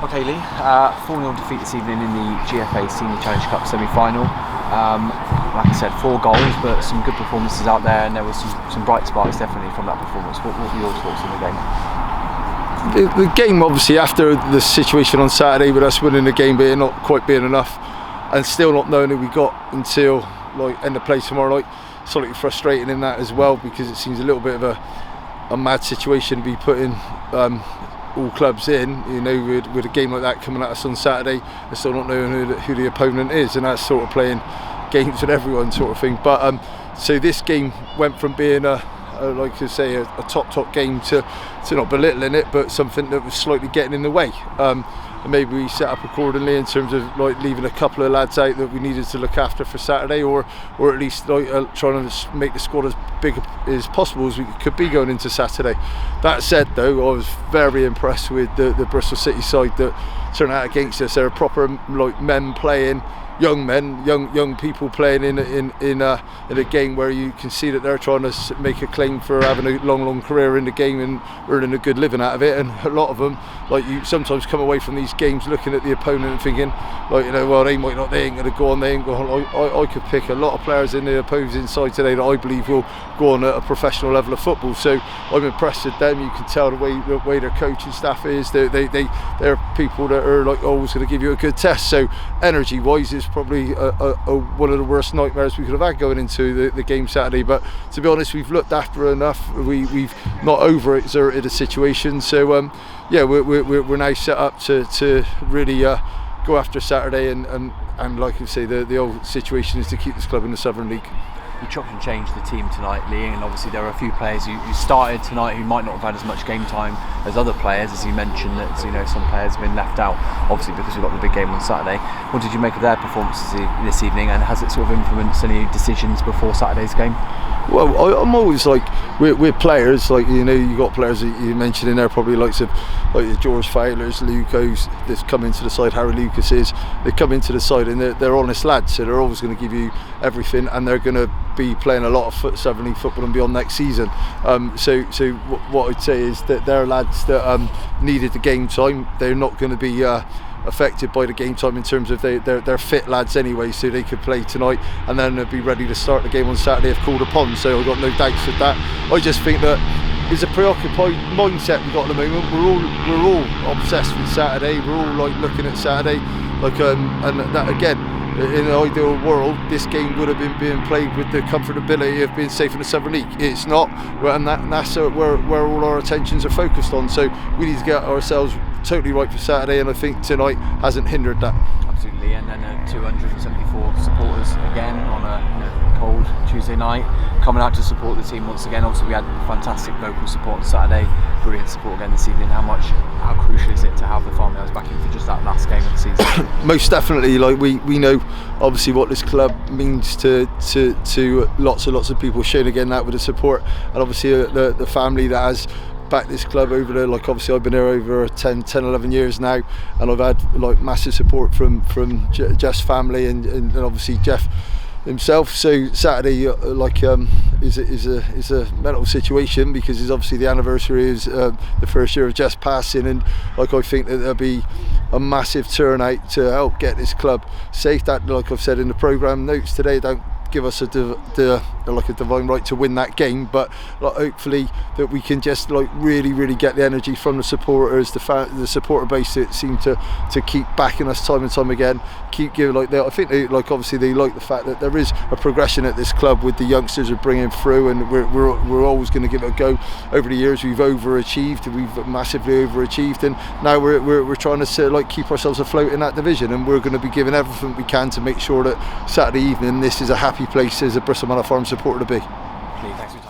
Okay, Lee, 4-0 defeat this evening in the GFA Senior Challenge Cup semi-final. Like I said, 4 goals, but some good performances out there, and there was some bright sparks definitely from that performance. What were your thoughts on the game? The game, obviously, after the situation on Saturday with us winning the game but not quite being enough, and still not knowing who we got until end of play tomorrow night, slightly frustrating in that as well, because it seems a little bit of a mad situation to be putting all clubs in, with a game like that coming at us on Saturday and still not knowing who the opponent is, and that's sort of playing games with everyone sort of thing. But so this game went from being a top game to not belittling it, but something that was slightly getting in the way. And maybe we set up accordingly in terms of leaving a couple of lads out that we needed to look after for Saturday, or at least trying to make the squad as big as possible as we could be going into Saturday. That said, though, I was very impressed with the Bristol City side that turned out against us. They're proper men playing. Young men, young people playing in a game where you can see that they're trying to make a claim for having a long career in the game and earning a good living out of it. And a lot of them, you sometimes come away from these games looking at the opponent and thinking, well, they ain't going to go on, they ain't going on. I could pick a lot of players in the opposing side today that I believe will go on at a professional level of football. So I'm impressed with them. You can tell the way their coaching staff is. They're people that are always going to give you a good test. So energy-wise, it's probably one of the worst nightmares we could have had going into the game Saturday. But to be honest, we've looked after enough. We've not over-exerted a situation. So we're now set up to really go after Saturday. And like you say, the old situation is to keep this club in the Southern League. You chopped and changed the team tonight, Lee, and obviously there are a few players who started tonight who might not have had as much game time as other players, as you mentioned that some players have been left out, obviously because we've got the big game on Saturday. What did you make of their performances this evening, and has it sort of influenced any decisions before Saturday's game? Well, I'm always we're players, you got players that you mentioned in there, probably likes of George Fowler's, Luco's that's come into the side, Harry Lucas's. They come into the side and they're honest lads, so they're always going to give you everything, and they're going to be playing a lot of Southern League football and beyond next season. So what I'd say is that they're lads that needed the game time. They're not going to be affected by the game time in terms of they're fit lads anyway, so they could play tonight and then they'll be ready to start the game on Saturday if called upon. So I've got no doubts with that. I just think that it's a preoccupied mindset we've got at the moment. We're all obsessed with Saturday. We're all looking at Saturday, and that again. In an ideal world, this game would have been being played with the comfortability of being safe in the Southern League. It's not, and that's where all our attentions are focused on. So we need to get ourselves totally right for Saturday, and I think tonight hasn't hindered that. Absolutely, and then 274 supporters again on a cold Tuesday night coming out to support the team once again. Obviously we had fantastic local support on Saturday, brilliant support again this evening. How crucial is it to have the farmhouse back in for just that last game of the season? Most definitely. We know obviously what this club means to lots of people, showing again that with the support, and obviously the family that has back this club over there. Obviously I've been here over 11 years now, and I've had massive support from Jeff's family and obviously Jeff himself. So Saturday is a mental situation, because it's obviously the anniversary is the first year of Jeff's passing, and I think that there'll be a massive turnout to help get this club safe. That, like I've said in the programme notes today, don't give us a divine right to win that game, but hopefully that we can just really get the energy from the supporters, the supporter base that seem to keep backing us time and time again, keep giving I think they obviously they like the fact that there is a progression at this club with the youngsters we're bringing through, and we're always going to give it a go. Over the years we've massively overachieved, and now we're trying to keep ourselves afloat in that division, and we're going to be giving everything we can to make sure that Saturday evening this is a happy place as a Bristol Manor Farm supporter to be. Thanks.